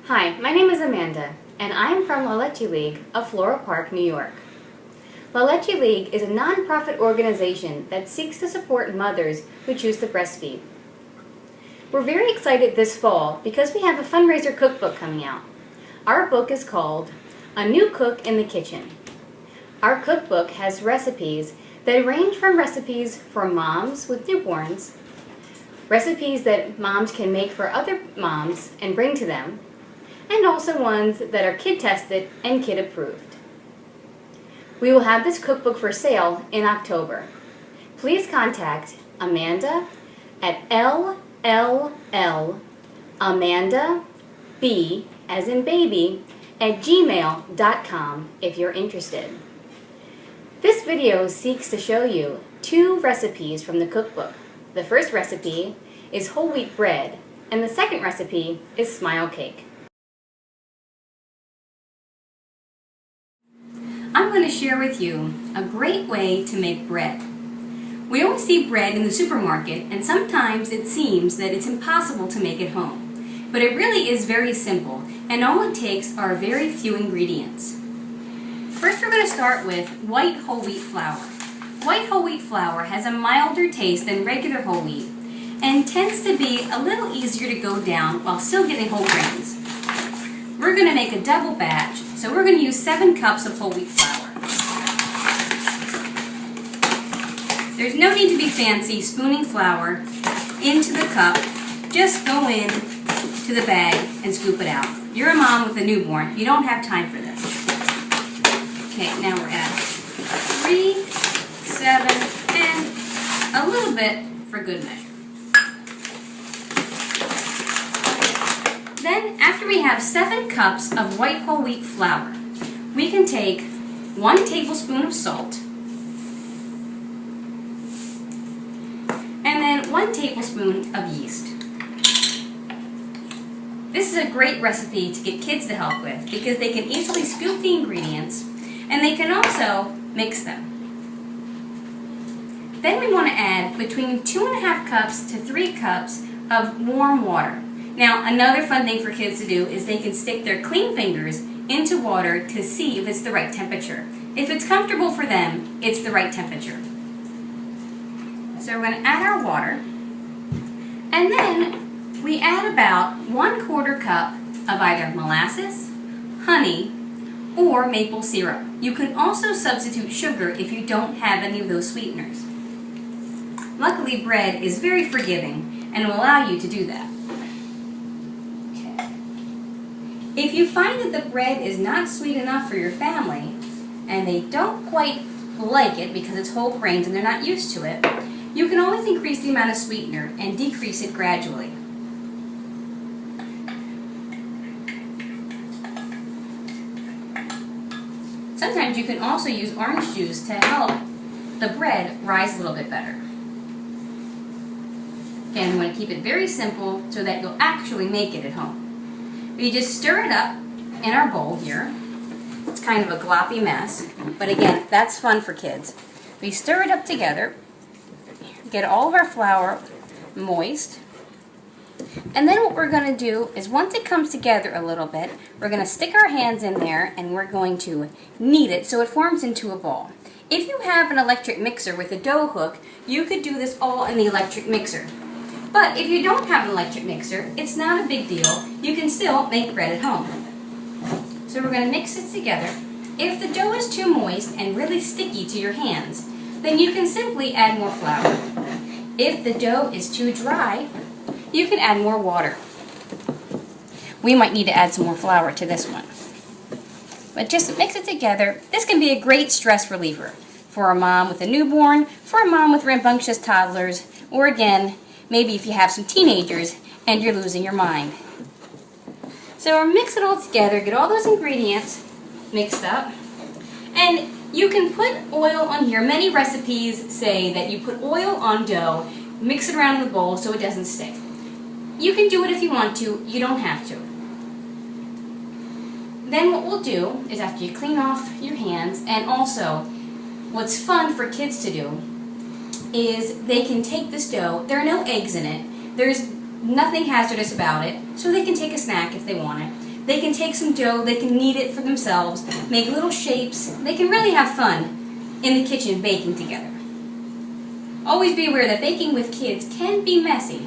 Hi, my name is Amanda, and I am from La Leche League of Floral Park, New York. La Leche League is a nonprofit organization that seeks to support mothers who choose to breastfeed. We're very excited this fall because we have a fundraiser cookbook coming out. Our book is called A New Cook in the Kitchen. Our cookbook has recipes that range from recipes for moms with newborns, recipes that moms can make for other moms and bring to them, and also ones that are kid tested and kid approved. We will have this cookbook for sale in October. Please contact Amanda at LLLAmandaB as in baby at gmail.com if you're interested. This video seeks to show you 2 recipes from the cookbook. The first recipe is whole wheat bread, and the second recipe is smile cake. I'm going to share with you a great way to make bread. We always see bread in the supermarket, and sometimes it seems that it's impossible to make at home. But it really is very simple, and all it takes are very few ingredients. First, we're going to start with white whole wheat flour. White whole wheat flour has a milder taste than regular whole wheat and tends to be a little easier to go down while still getting whole grains. We're going to make a double batch, so we're going to use 7 cups of whole wheat flour. There's no need to be fancy spooning flour into the cup. Just go in to the bag and scoop it out. You're a mom with a newborn. You don't have time for this. Okay, now we're at 3, 7, and a little bit for good measure. Then, after we have 7 cups of white whole wheat flour, we can take 1 tablespoon of salt and then 1 tablespoon of yeast. This is a great recipe to get kids to help with because they can easily scoop the ingredients and they can also mix them. Then we want to add between 2.5 cups to 3 cups of warm water. Now, another fun thing for kids to do is they can stick their clean fingers into water to see if it's the right temperature. If it's comfortable for them, it's the right temperature. So we're going to add our water, and then we add about 1/4 cup of either molasses, honey, or maple syrup. You can also substitute sugar if you don't have any of those sweeteners. Luckily, bread is very forgiving and will allow you to do that. If you find that the bread is not sweet enough for your family, and they don't quite like it because it's whole grains and they're not used to it, you can always increase the amount of sweetener and decrease it gradually. Sometimes you can also use orange juice to help the bread rise a little bit better. Again, I'm going to keep it very simple so that you'll actually make it at home. We just stir it up in our bowl here. It's kind of a gloppy mess, but again, that's fun for kids. We stir it up together, get all of our flour moist, and then what we're going to do is once it comes together a little bit, we're going to stick our hands in there and we're going to knead it so it forms into a ball. If you have an electric mixer with a dough hook, you could do this all in the electric mixer. But if you don't have an electric mixer, it's not a big deal. You can still make bread at home. So we're going to mix it together. If the dough is too moist and really sticky to your hands, then you can simply add more flour. If the dough is too dry, you can add more water. We might need to add some more flour to this one. But just mix it together. This can be a great stress reliever for a mom with a newborn, for a mom with rambunctious toddlers, or again, maybe if you have some teenagers and you're losing your mind. So we'll mix it all together, get all those ingredients mixed up, and you can put oil on here. Many recipes say that you put oil on dough, mix it around in the bowl so it doesn't stick. You can do it if you want to, you don't have to. Then what we'll do is after you clean off your hands, and also what's fun for kids to do is they can take this dough, there are no eggs in it, there's nothing hazardous about it, so they can take a snack if they want it. They can take some dough, they can knead it for themselves, make little shapes. They can really have fun in the kitchen baking together. Always be aware that baking with kids can be messy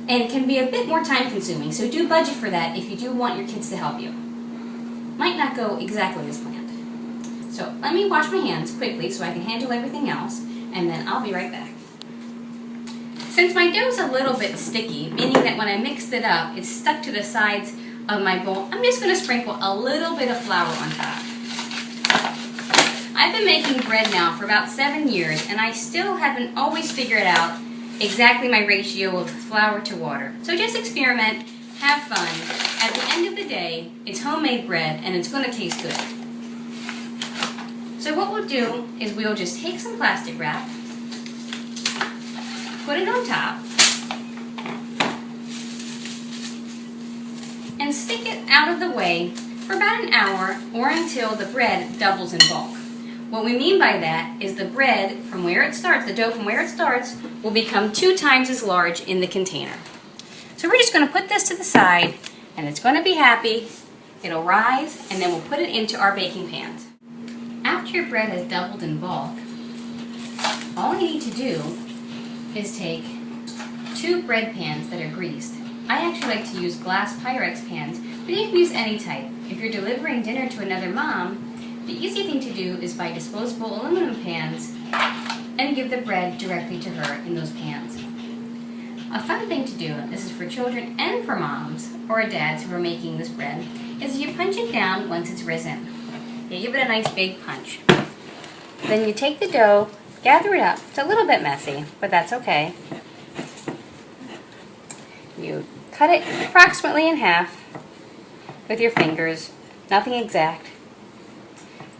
and can be a bit more time consuming, so do budget for that if you do want your kids to help you. Might not go exactly as planned. So let me wash my hands quickly so I can handle everything else, and then I'll be right back. Since my dough's a little bit sticky, meaning that when I mixed it up, it's stuck to the sides of my bowl, I'm just going to sprinkle a little bit of flour on top. I've been making bread now for about 7 years, and I still haven't always figured out exactly my ratio of flour to water. So just experiment, have fun. At the end of the day, it's homemade bread, and it's going to taste good. So what we'll do is we'll just take some plastic wrap, put it on top, and stick it out of the way for about an hour or until the bread doubles in bulk. What we mean by that is the bread from where it starts, the dough from where it starts, will become 2 times as large in the container. So we're just going to put this to the side, and it's going to be happy. It'll rise, and then we'll put it into our baking pans. After your bread has doubled in bulk, all you need to do is take 2 bread pans that are greased. I actually like to use glass Pyrex pans, but you can use any type. If you're delivering dinner to another mom, the easy thing to do is buy disposable aluminum pans and give the bread directly to her in those pans. A fun thing to do, this is for children and for moms or dads who are making this bread, is you punch it down once it's risen. You give it a nice big punch. Then you take the dough, gather it up. It's a little bit messy, but that's okay. You cut it approximately in half with your fingers, nothing exact.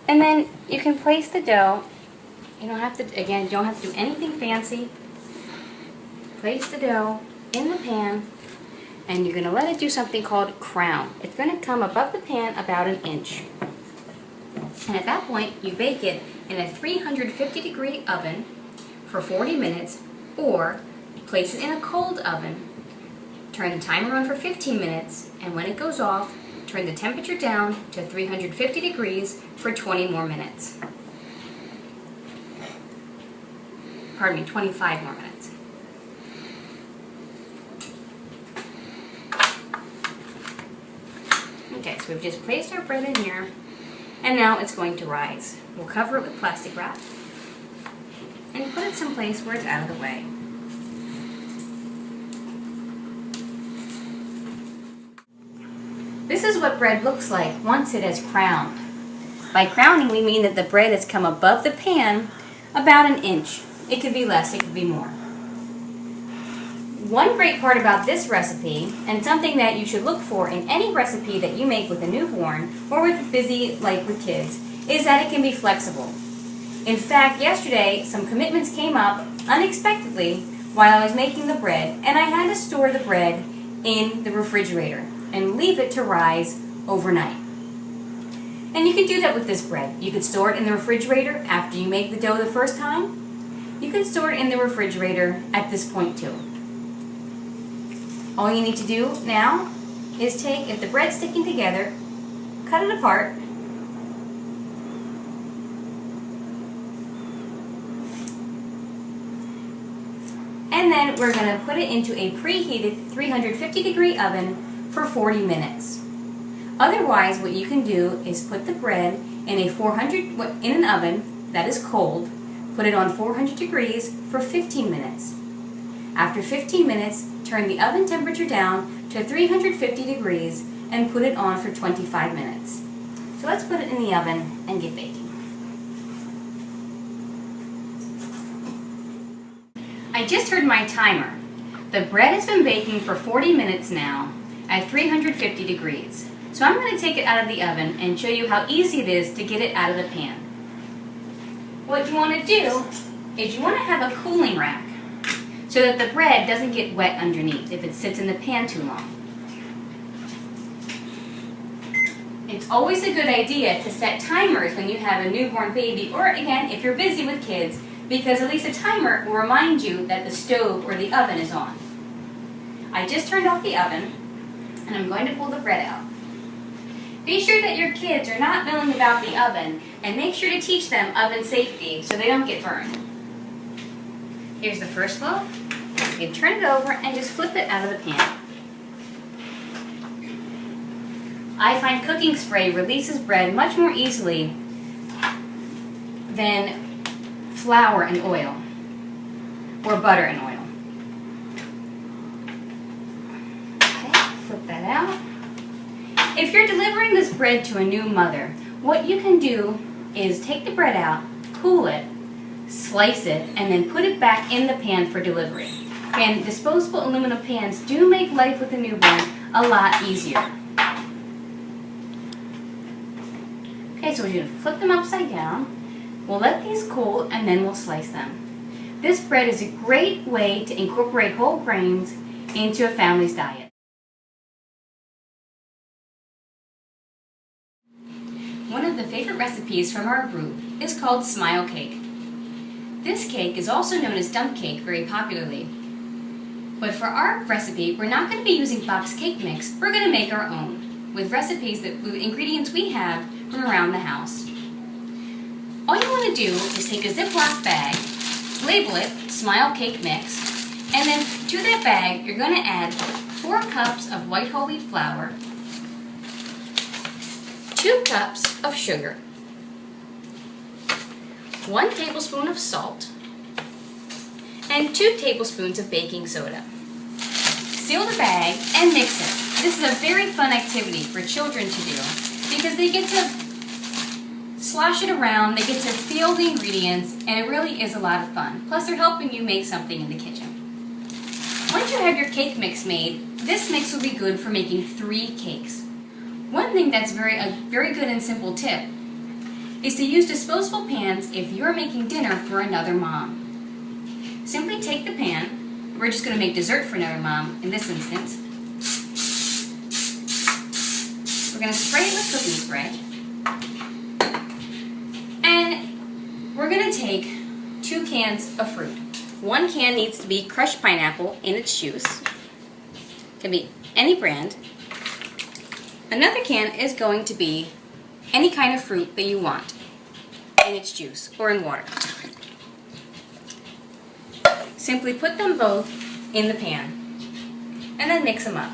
And then you can place the dough. You don't have to do anything fancy. Place the dough in the pan, and you're going to let it do something called crown. It's going to come above the pan about 1 inch. And at that point, you bake it in a 350-degree oven for 40 minutes, or place it in a cold oven. Turn the timer on for 15 minutes, and when it goes off, turn the temperature down to 350 degrees for 20 more minutes. Pardon me, 25 more minutes. Okay, so we've just placed our bread in here, and now it's going to rise. We'll cover it with plastic wrap and put it someplace where it's out of the way. This is what bread looks like once it has crowned. By crowning, we mean that the bread has come above the pan about 1 inch. It could be less, it could be more. One great part about this recipe, and something that you should look for in any recipe that you make with a newborn or with busy life with kids, is that it can be flexible. In fact, yesterday, some commitments came up unexpectedly while I was making the bread, and I had to store the bread in the refrigerator and leave it to rise overnight. And you can do that with this bread. You could store it in the refrigerator after you make the dough the first time. You can store it in the refrigerator at this point too. All you need to do now is take, if the bread's sticking together, cut it apart. And then we're going to put it into a preheated 350-degree oven for 40 minutes. Otherwise, what you can do is put the bread in an oven that is cold, put it on 400 degrees for 15 minutes. After 15 minutes, turn the oven temperature down to 350 degrees and put it on for 25 minutes. So let's put it in the oven and get baking. I just heard my timer. The bread has been baking for 40 minutes now at 350 degrees. So I'm going to take it out of the oven and show you how easy it is to get it out of the pan. What you want to do is you want to have a cooling rack so that the bread doesn't get wet underneath if it sits in the pan too long. It's always a good idea to set timers when you have a newborn baby, or again, if you're busy with kids, because at least a timer will remind you that the stove or the oven is on. I just turned off the oven, and I'm going to pull the bread out. Be sure that your kids are not milling about the oven, and make sure to teach them oven safety so they don't get burned. Here's the first loaf. You turn it over and just flip it out of the pan. I find cooking spray releases bread much more easily than flour and oil, or butter and oil. Okay, flip that out. If you're delivering this bread to a new mother, what you can do is take the bread out, cool it, slice it, and then put it back in the pan for delivery. And disposable aluminum pans do make life with a newborn a lot easier. Okay, so we're going to flip them upside down. We'll let these cool and then we'll slice them. This bread is a great way to incorporate whole grains into a family's diet. One of the favorite recipes from our group is called Smile Cake. This cake is also known as dump cake very popularly. But for our recipe, we're not going to be using box cake mix, we're going to make our own with recipes with ingredients we have from around the house. All you want to do is take a Ziploc bag, label it Smile Cake Mix, and then to that bag you're going to add 4 cups of white whole wheat flour, 2 cups of sugar, 1 tablespoon of salt, and 2 tablespoons of baking soda. Seal the bag and mix it. This is a very fun activity for children to do because they get to slosh it around, they get to feel the ingredients, and it really is a lot of fun. Plus they're helping you make something in the kitchen. Once you have your cake mix made, this mix will be good for making 3 cakes. One thing that's a very good and simple tip is to use disposable pans if you're making dinner for another mom. Simply take the pan, we're just going to make dessert for another mom in this instance. We're going to spray it with cooking spray. And we're going to take 2 cans of fruit. 1 can needs to be crushed pineapple in its juice. It can be any brand. Another can is going to be any kind of fruit that you want in its juice or in water. Simply put them both in the pan and then mix them up.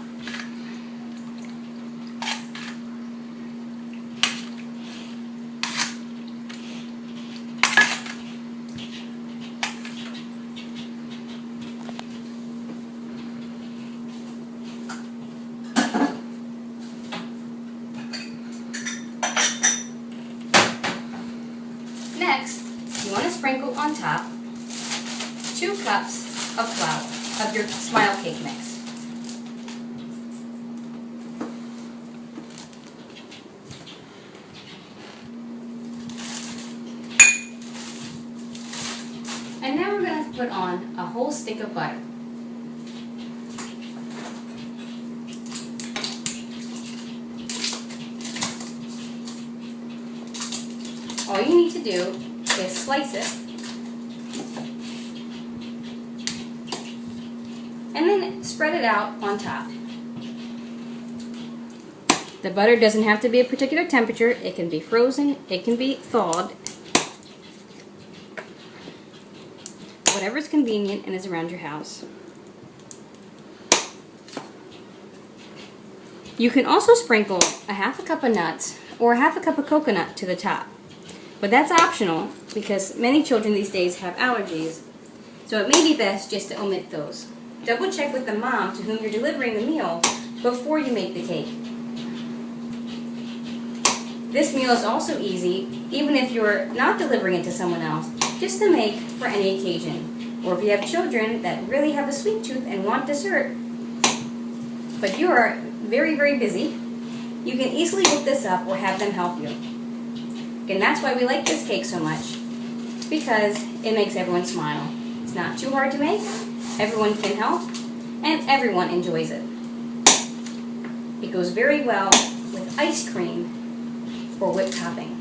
Next, you want to sprinkle on top 2 cups of flour, of your Smile Cake mix. And now we're going to put on a whole stick of butter. All you need to do is slice it and then spread it out on top. The butter doesn't have to be a particular temperature. It can be frozen, it can be thawed. Whatever's convenient and is around your house. You can also sprinkle a ½ cup of nuts or a ½ cup of coconut to the top. But that's optional because many children these days have allergies, so it may be best just to omit those. Double check with the mom to whom you're delivering the meal before you make the cake. This meal is also easy, even if you're not delivering it to someone else, just to make for any occasion. Or if you have children that really have a sweet tooth and want dessert, but you're very, very busy, you can easily whip this up or have them help you. And that's why we like this cake so much, because it makes everyone smile. It's not too hard to make, everyone can help, and everyone enjoys it. It goes very well with ice cream or whipped topping.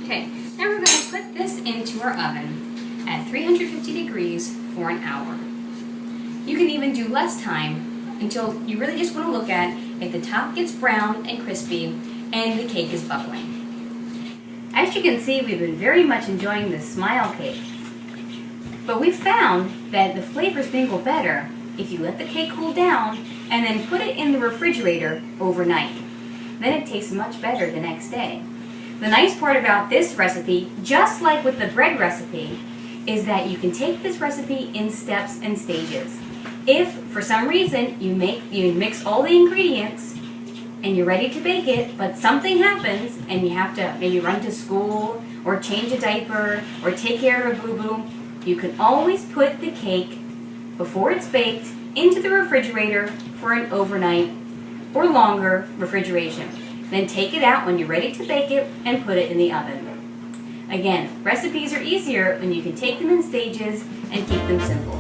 Okay, now we're going to put this into our oven at 350 degrees for an hour. You can even do less time until you really just want to look at if the top gets brown and crispy and the cake is bubbling. As you can see, we've been very much enjoying this smile cake. But we've found that the flavors mingle better if you let the cake cool down and then put it in the refrigerator overnight. Then it tastes much better the next day. The nice part about this recipe, just like with the bread recipe, is that you can take this recipe in steps and stages. If, for some reason, you mix all the ingredients and you're ready to bake it, but something happens and you have to maybe run to school or change a diaper or take care of a boo-boo, you can always put the cake, before it's baked, into the refrigerator for an overnight or longer refrigeration. Then take it out when you're ready to bake it and put it in the oven. Again, recipes are easier when you can take them in stages and keep them simple.